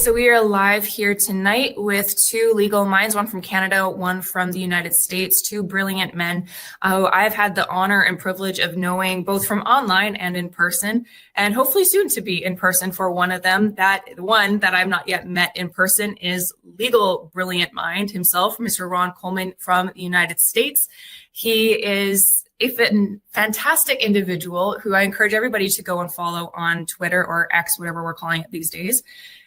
So we are live here tonight with two legal minds, one from Canada, one from the United States, two brilliant men who I've had the honor and privilege of knowing both from online and in person, and hopefully soon to be in person for one of them. That one that I've not yet met in person is legal brilliant mind himself, Mr. Ron Coleman from the United States. He is a fantastic individual who I encourage everybody to go and follow on Twitter or X, whatever we're calling it these days.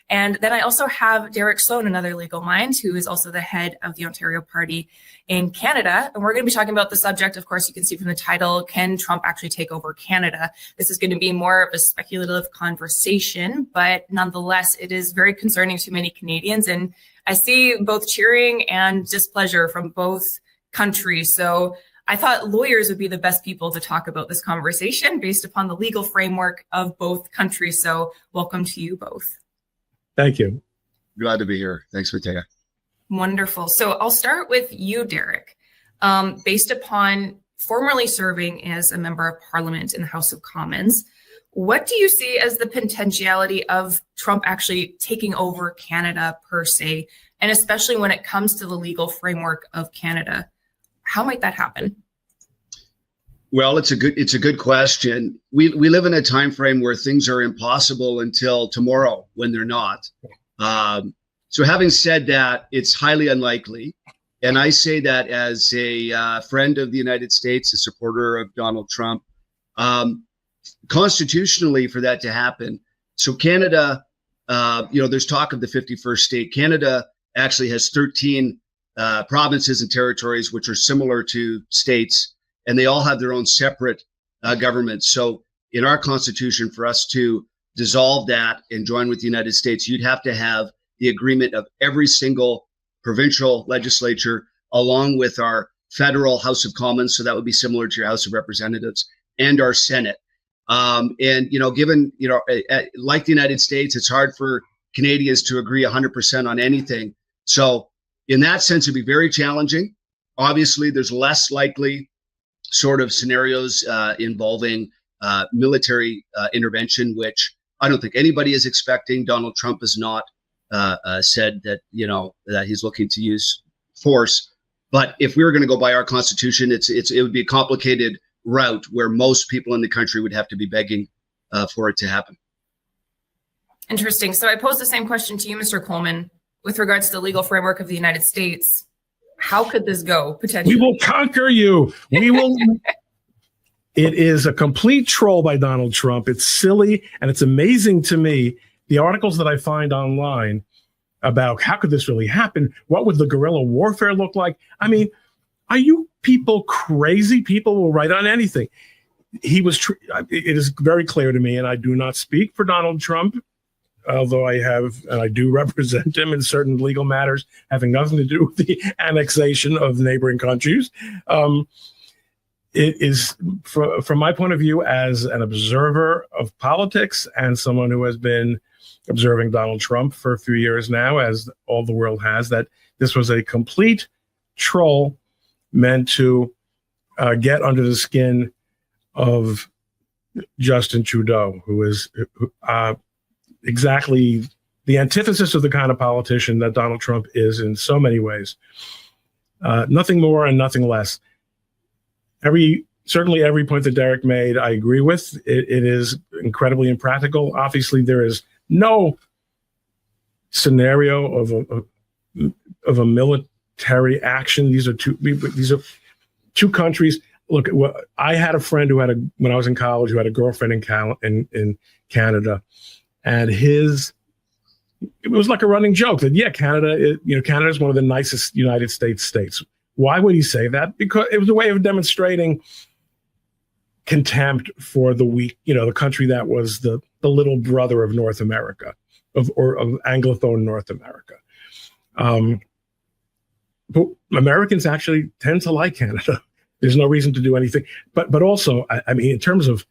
And then I also have Derek Sloan, another legal mind, who is also the head of the Ontario Party in Canada. And we're going to be talking about the subject, of course, you can see from the title, can Trump actually take over Canada? This is going to be more of a speculative conversation, but nonetheless, it is very concerning to many Canadians. And I see both cheering and displeasure from both countries. So I thought lawyers would be the best people to talk about this conversation based upon the legal framework of both countries. So welcome to you both. Thank you. Glad to be here. Thanks, Matea. Wonderful. So I'll start with you, Derek. Based upon formerly serving as a member of Parliament in the House of Commons, what do you see as the potentiality of Trump actually taking over Canada per se, and especially when it comes to the legal framework of Canada? How might that happen? Well, it's a good question. We live in a time frame where things are impossible until tomorrow when they're not. So having said that, it's highly unlikely. And I say that as a friend of the United States, a supporter of Donald Trump. Constitutionally, for that to happen, so Canada, there's talk of the 51st state. Canada actually has 13 provinces and territories, which are similar to states, and they all have their own separate governments. So in our Constitution, for us to dissolve that and join with the United States, you'd have to have the agreement of every single provincial legislature, along with our federal House of Commons. So that would be similar to your House of Representatives, and our Senate. Given, like the United States, it's hard for Canadians to agree 100% on anything. So in that sense, it'd be very challenging. Obviously, there's less likely sort of scenarios involving military intervention, which I don't think anybody is expecting. Donald Trump has not said that, that he's looking to use force. But if we were going to go by our Constitution, it would be a complicated route where most people in the country would have to be begging for it to happen. Interesting. So I pose the same question to you, Mr. Coleman, with regards to the legal framework of the United States. How could this go potentially? We will conquer you. We will. It is a complete troll by Donald Trump. It's silly, and it's amazing to me, the articles that I find online about how could this really happen? What would the guerrilla warfare look like? I mean, are you people crazy? People will write on anything. It is very clear to me, and I do not speak for Donald Trump, although I do represent him in certain legal matters having nothing to do with the annexation of neighboring countries. It is, from my point of view, as an observer of politics and someone who has been observing Donald Trump for a few years now, as all the world has, that this was a complete troll meant to get under the skin of Justin Trudeau, who is exactly the antithesis of the kind of politician that Donald Trump is in so many ways. Nothing more and nothing less. Certainly every point that Derek made, I agree with. It is incredibly impractical. Obviously, there is no scenario of a military action. These are two countries. Look, I had a friend when I was in college, who had a girlfriend in Canada. And it was like a running joke that, Canada is one of the nicest United States states. Why would he say that? Because it was a way of demonstrating contempt for the weak, the country that was the little brother of North America, of Anglophone North America. But Americans actually tend to like Canada. There's no reason to do anything. But also, I mean, in terms of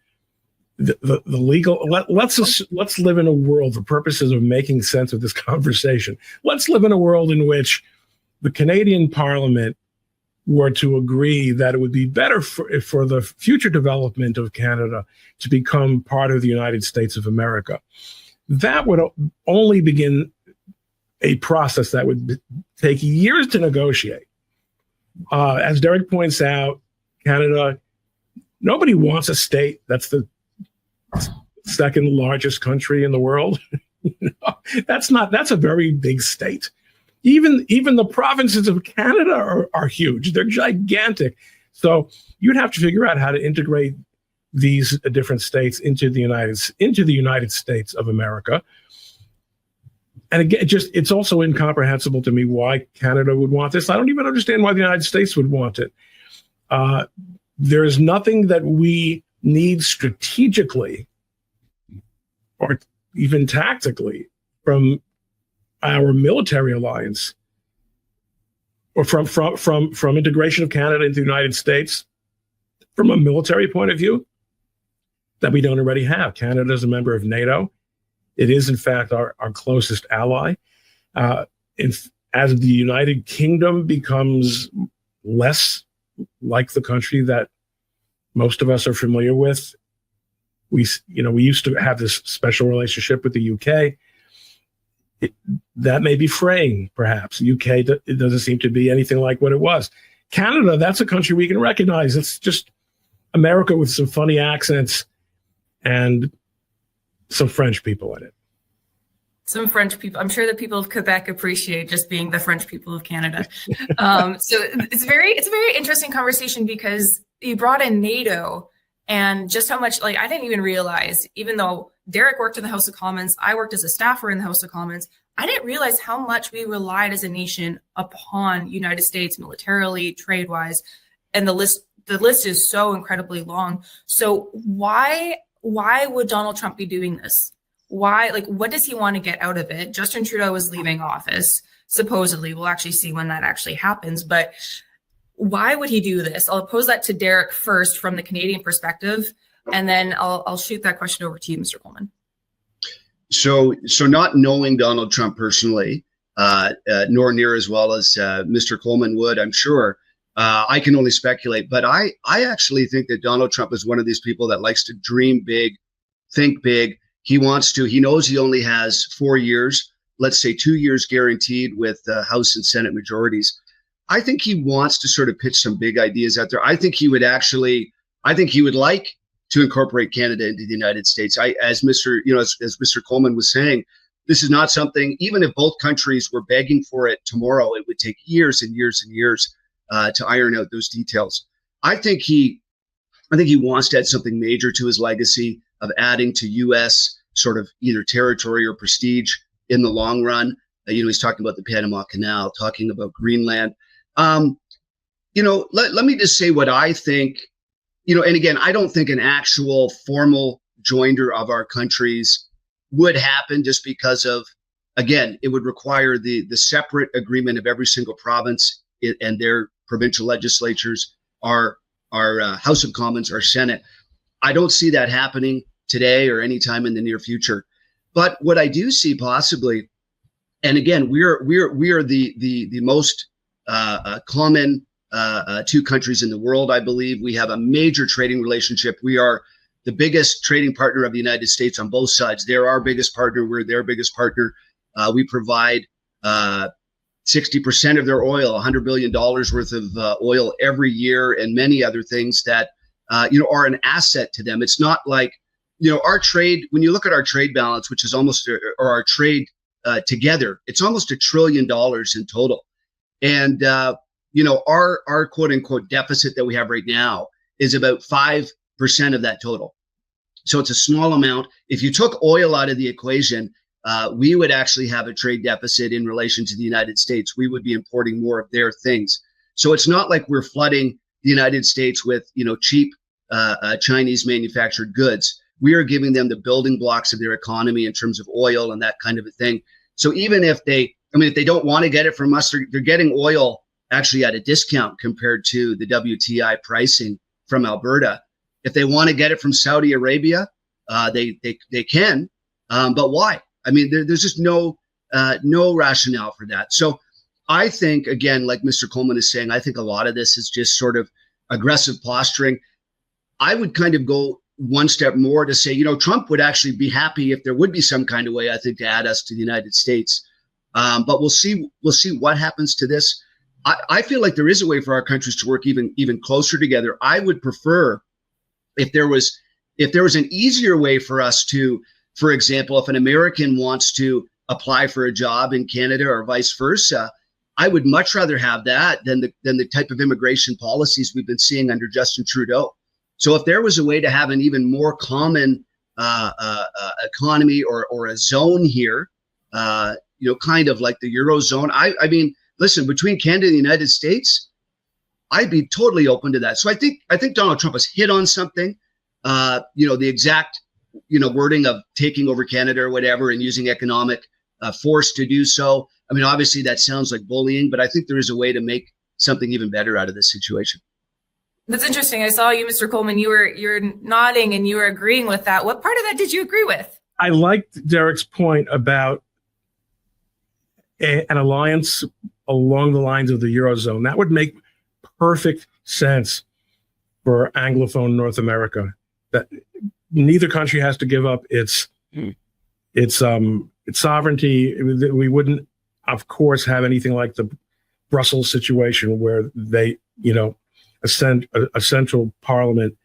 the legal, let's live in a world, for purposes of making sense of this conversation, let's live in a world in which the Canadian Parliament were to agree that it would be better for the future development of Canada to become part of the United States of America. That would only begin a process that would take years to negotiate. As Derek points out, Canada, nobody wants a state that's the second largest country in the world. That's a very big state. Even the provinces of Canada are huge. They're gigantic. So you'd have to figure out how to integrate these different states into the United States of America. And again, it's also incomprehensible to me why Canada would want this. I don't even understand why the United States would want it. There is nothing that we need strategically or even tactically from our military alliance or from integration of Canada into the United States from a military point of view that we don't already have. Canada is a member of NATO. It is, in fact, our closest ally. As the United Kingdom becomes less like the country that most of us are familiar with, we used to have this special relationship with the UK. That may be fraying, perhaps. UK, it doesn't seem to be anything like what it was. Canada, that's a country we can recognize. It's just America with some funny accents and some French people in it. Some French people. I'm sure the people of Quebec appreciate just being the French people of Canada. So it's a very interesting conversation because you brought in NATO and just how much, I didn't even realize, even though Derek worked in the House of Commons, I worked as a staffer in the House of Commons, I didn't realize how much we relied as a nation upon United States militarily, trade-wise, and the list is so incredibly long. So why would Donald Trump be doing this? Why, what does he want to get out of it? Justin Trudeau is leaving office, supposedly. We'll actually see when that actually happens. But why would he do this? I'll pose that to Derek first from the Canadian perspective, and then I'll shoot that question over to you, Mr. Coleman. So not knowing Donald Trump personally, nor near as well as Mr. Coleman would, I'm sure, I can only speculate. But I actually think that Donald Trump is one of these people that likes to dream big, think big. He knows he only has 4 years, let's say 2 years guaranteed with House and Senate majorities. I think he wants to sort of pitch some big ideas out there. I think he would like to incorporate Canada into the United States. As Mr. Coleman was saying, this is not something, even if both countries were begging for it tomorrow, it would take years and years and years to iron out those details. I think he wants to add something major to his legacy of adding to U.S. sort of either territory or prestige in the long run. He's talking about the Panama Canal, talking about Greenland. Let me just say what I think, and again, I don't think an actual formal joinder of our countries would happen just because of, again, it would require the separate agreement of every single province and their provincial legislatures, our House of Commons, our Senate. I don't see that happening today or anytime in the near future. But what I do see possibly, and again, we are the most common two countries in the world. I believe we have a major trading relationship. We are the biggest trading partner of the United States on both sides. They're our biggest partner. We're their biggest partner. We provide 60% of their oil, $100 billion worth of oil every year, and many other things that are an asset to them. It's not like, our trade, when you look at our trade balance, which is almost, or our trade together, it's almost $1 trillion in total. And, our quote unquote deficit that we have right now is about 5% of that total. So it's a small amount. If you took oil out of the equation, we would actually have a trade deficit in relation to the United States. We would be importing more of their things. So it's not like we're flooding the United States with, cheap Chinese manufactured goods. We are giving them the building blocks of their economy in terms of oil and that kind of a thing. So even if they don't want to get it from us, they're getting oil actually at a discount compared to the WTI pricing from Alberta. If they want to get it from Saudi Arabia, they can. But why? There's just no rationale for that. So I think, again, like Mr. Coleman is saying, I think a lot of this is just sort of aggressive posturing. I would kind of go one step more to say, Trump would actually be happy if there would be some kind of way, I think, to add us to the United States. But we'll see what happens to this. I feel like there is a way for our countries to work even closer together. I would prefer if there was an easier way for us to, for example, if an American wants to apply for a job in Canada or vice versa, I would much rather have that than the type of immigration policies we've been seeing under Justin Trudeau. So if there was a way to have an even more common economy or a zone here, kind of like the Eurozone. I mean, listen, between Canada and the United States, I'd be totally open to that. So I think Donald Trump has hit on something. The exact wording of taking over Canada or whatever and using economic force to do so. I mean, obviously that sounds like bullying, but I think there is a way to make something even better out of this situation. That's interesting. I saw you, Mr. Coleman. You're nodding and you were agreeing with that. What part of that did you agree with? I liked Derek's point about an alliance along the lines of the Eurozone. That would make perfect sense for Anglophone North America. That neither country has to give up its sovereignty. We wouldn't, of course, have anything like the Brussels situation where they, a central parliament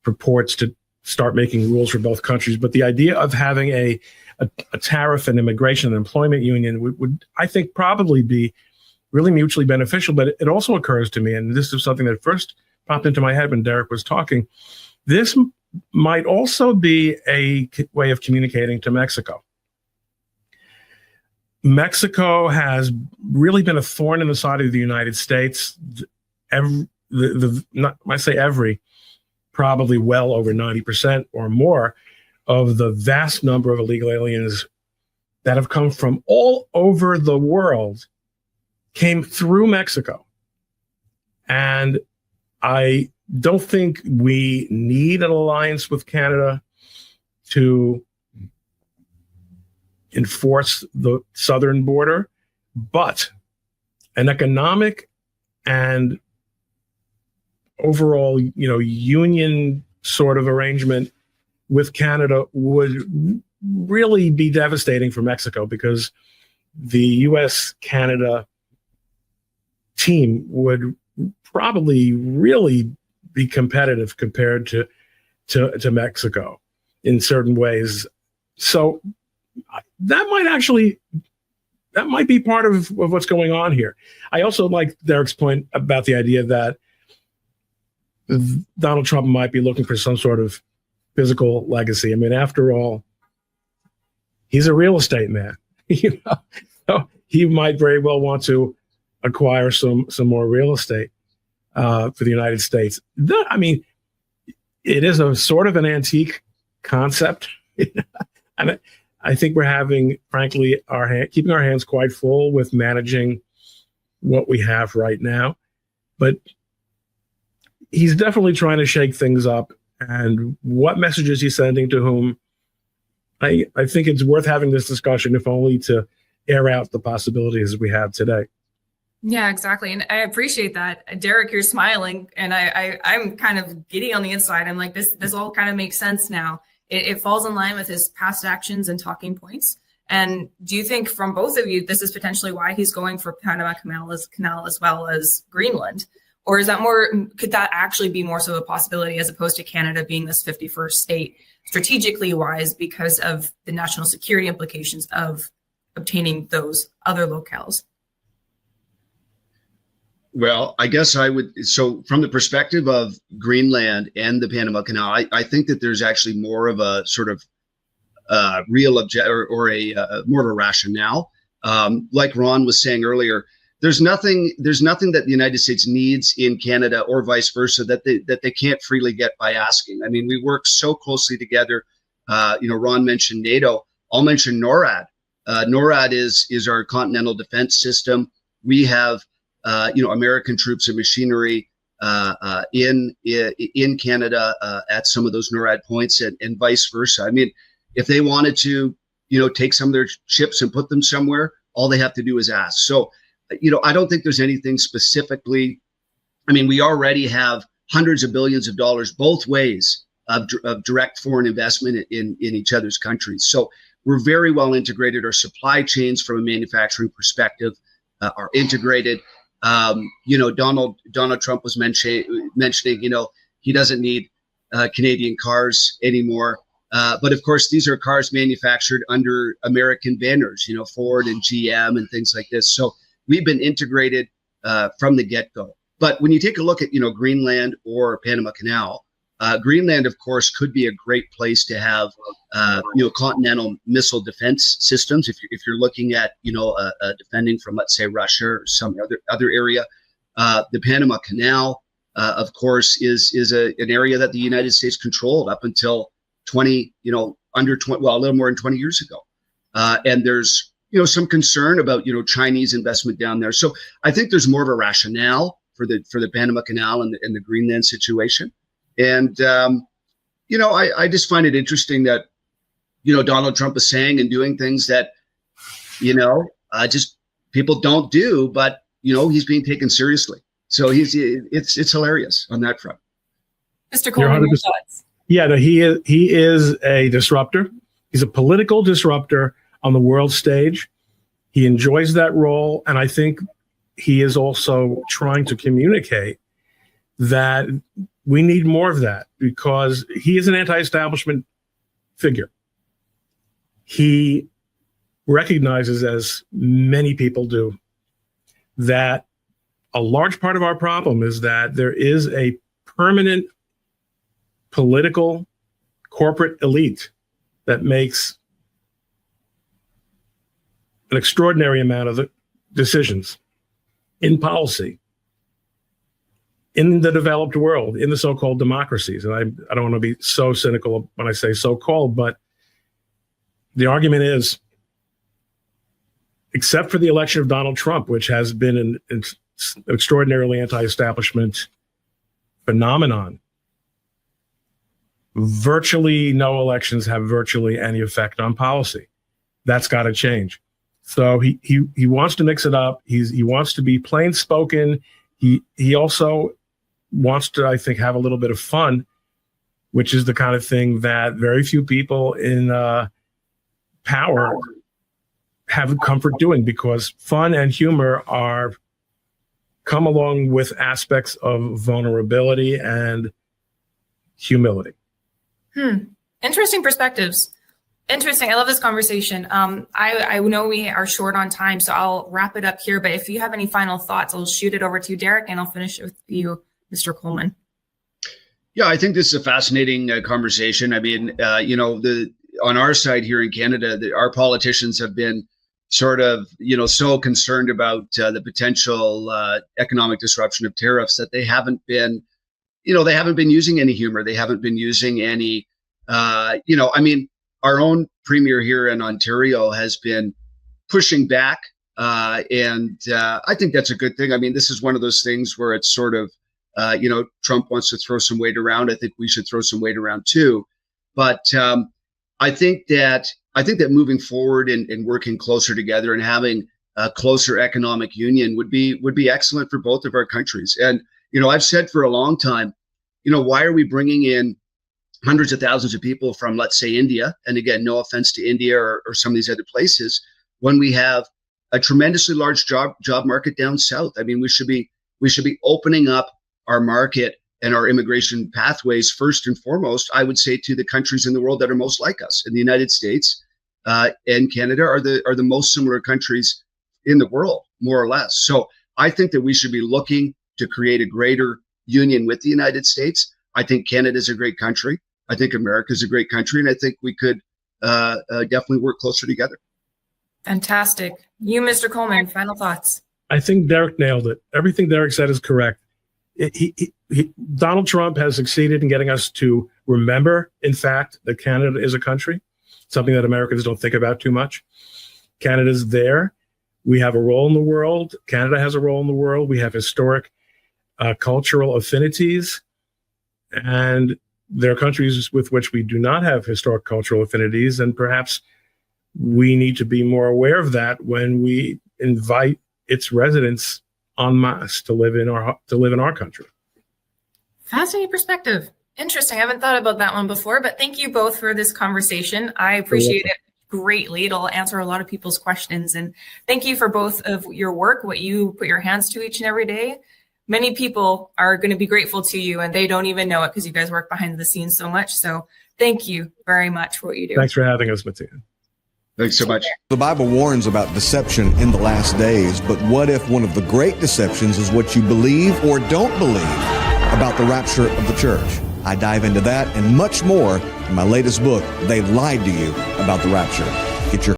purports to start making rules for both countries. But the idea of having a tariff and immigration and employment union would, I think, probably be really mutually beneficial. But it also occurs to me, and this is something that first popped into my head when Derek was talking, this might also be a way of communicating to Mexico. Mexico has really been a thorn in the side of the United States. Probably well over 90% or more of the vast number of illegal aliens that have come from all over the world came through Mexico. And I don't think we need an alliance with Canada to enforce the southern border, but an economic and overall, union sort of arrangement with Canada would really be devastating for Mexico, because the U.S.-Canada team would probably really be competitive compared to Mexico in certain ways. So that might be part of what's going on here. I also like Derek's point about the idea that Donald Trump might be looking for some sort of physical legacy. I mean, after all, he's a real estate man. So he might very well want to acquire some more real estate for the United States. I mean, it is a sort of an antique concept. And I think we're having, frankly, keeping our hands quite full with managing what we have right now. But he's definitely trying to shake things up. And what messages he's sending to whom, I think it's worth having this discussion, if only to air out the possibilities we have today. Yeah, exactly. And I appreciate that. Derek, you're smiling, and I'm kind of giddy on the inside. I'm like, this all kind of makes sense now. It falls in line with his past actions and talking points. And do you think, from both of you, this is potentially why he's going for Panama Canal as well as Greenland? Or is that could that actually be more so a possibility, as opposed to Canada being this 51st state strategically wise because of the national security implications of obtaining those other locales? Well, I guess I would. So from the perspective of Greenland and the Panama Canal, I think that there's actually more of a sort of real object or a more of a rationale. Like Ron was saying earlier, there's nothing that the United States needs in Canada or vice versa that they can't freely get by asking. I mean, we work so closely together. Ron mentioned NATO. I'll mention NORAD. NORAD is our continental defense system. We have American troops and machinery in Canada at some of those NORAD points, and vice versa. I mean, if they wanted to, take some of their ships and put them somewhere, all they have to do is ask. So, I don't think there's anything specifically. I mean, we already have hundreds of billions of dollars both ways of direct foreign investment in each other's countries. So we're very well integrated. Our supply chains from a manufacturing perspective are integrated. Donald Trump was mentioning, he doesn't need Canadian cars anymore. But of course, these are cars manufactured under American banners, Ford and GM and things like this. So we've been integrated from the get-go. But when you take a look at, Greenland or Panama Canal, Greenland, of course, could be a great place to have, continental missile defense systems. If you're looking at, defending from, let's say, Russia or some other area, the Panama Canal, of course, is an area that the United States controlled up until a little more than 20 years ago. And there's, some concern about, Chinese investment down there. So I think there's more of a rationale for the Panama Canal and the Greenland situation. And, I just find it interesting that, Donald Trump is saying and doing things that, just people don't do, but, he's being taken seriously. So it's hilarious on that front. Mr. Coleman, your thoughts? Yeah, no, he is a disruptor. He's a political disruptor on the world stage. He enjoys that role. And I think he is also trying to communicate that we need more of that because he is an anti-establishment figure. He recognizes, as many people do, that a large part of our problem is that there is a permanent political corporate elite that makes an extraordinary amount of the decisions in policy in the developed world, in the so-called democracies. And I don't want to be so cynical when I say so-called, but the argument is, except for the election of Donald Trump, which has been an extraordinarily anti-establishment phenomenon, virtually no elections have virtually any effect on policy. That's got to change. So he wants to mix it up. He wants to be plain spoken. He also wants to, I think, have a little bit of fun, which is the kind of thing that very few people in power have comfort doing, because fun and humor come along with aspects of vulnerability and humility. Interesting perspectives. Interesting. I love this conversation. I know we are short on time, so I'll wrap it up here. But if you have any final thoughts, I'll shoot it over to you, Derek, and I'll finish with you, Mr. Coleman. Yeah, I think this is a fascinating conversation. I mean, on our side here in Canada, our politicians have been sort of, so concerned about the potential economic disruption of tariffs that they haven't been using any humor. They haven't been using any, our own premier here in Ontario has been pushing back. And I think that's a good thing. I mean, this is one of those things where it's sort of, Trump wants to throw some weight around. I think we should throw some weight around too. But I think that moving forward and working closer together and having a closer economic union would be excellent for both of our countries. And, I've said for a long time, why are we bringing in hundreds of thousands of people from, let's say, India? And again, no offense to India or some of these other places, when we have a tremendously large job market down south. I mean, we should be opening up our market and our immigration pathways first and foremost, I would say, to the countries in the world that are most like us. And the United States and Canada are the most similar countries in the world, more or less. So I think that we should be looking to create a greater union with the United States. I think Canada is a great country. I think America is a great country. And I think we could definitely work closer together. Fantastic. You, Mr. Coleman, final thoughts. I think Derek nailed it. Everything Derek said is correct. Donald Trump has succeeded in getting us to remember, in fact, that Canada is a country, something that Americans don't think about too much. Canada's there. We have a role in the world. Canada has a role in the world. We have historic cultural affinities. And there are countries with which we do not have historic cultural affinities. And perhaps we need to be more aware of that when we invite its residents en masse to live in our country. Fascinating perspective. Interesting. I haven't thought about that one before, but thank you both for this conversation. I appreciate it greatly. It'll answer a lot of people's questions. And thank you for both of your work, what you put your hands to each and every day. Many people are going to be grateful to you and they don't even know it because you guys work behind the scenes so much. So thank you very much for what you do. Thanks for having us, Mattia. Thanks so much. The Bible warns about deception in the last days, but what if one of the great deceptions is what you believe or don't believe about the rapture of the church? I dive into that and much more in my latest book, They Lied to You About the Rapture. Get your